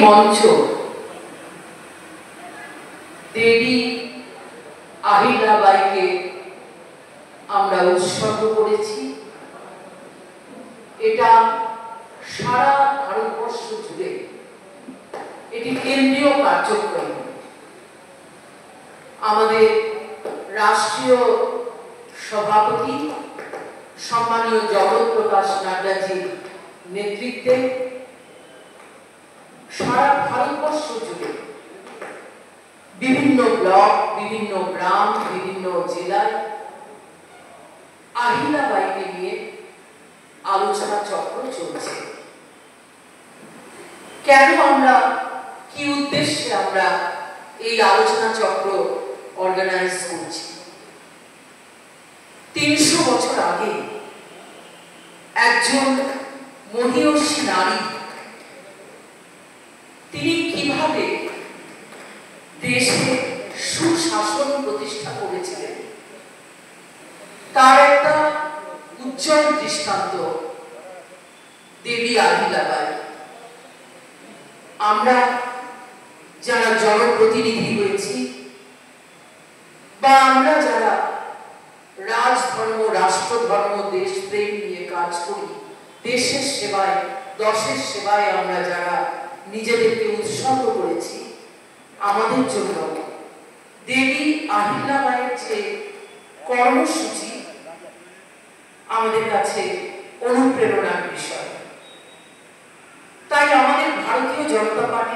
মঞ্চ দেবী আহিল্যাবাইকে আমরা উৎসর্গ করেছি। এটা সারা ভারতবর্ষ জুড়ে এটি কেন্দ্রীয় কার্যক্রম। আমাদের রাষ্ট্রীয় সভাপতি সম্মানীয় জগৎ প্রকাশ নাড্ডাজির নেতৃত্বে সারা ভারতবর্ষ জুড়ে বিভিন্ন ব্লক, বিভিন্ন গ্রাম, বিভিন্ন জেলায় আহিল্যাবাইকে নিয়ে আলোচনা চক্র চলছে। কেন আমরা, কি উদ্দেশ্যে আমরা এই আলোচনা চক্র অর্গানাইজ করছি? ৩০০ বছর আগে একজন মহীয়সী নারী তিনি কিভাবে দেশে সুশাসন প্রতিষ্ঠা করেছিলেন তার একটা উজ্জ্বল দৃষ্টান্ত দেবী আহিল্যাবাই। আমরা যারা জনপ্রতিনিধি হয়েছি বা আমরা যারা রাজধর্ম, রাষ্ট্রধর্ম, দেশপ্রেম নিয়ে কাজ করি, দেশের সেবায়, দশের সেবায় আমরা যারা নিজেদেরকে উৎসর্গ করেছি, আমাদের জন্য দেবী আহিল্যাবাইয়ের যে কর্মসূচি আমাদের কাছে অনুপ্রেরণার বিষয়। তাই আমাদের ভারতীয় জনতা পার্টি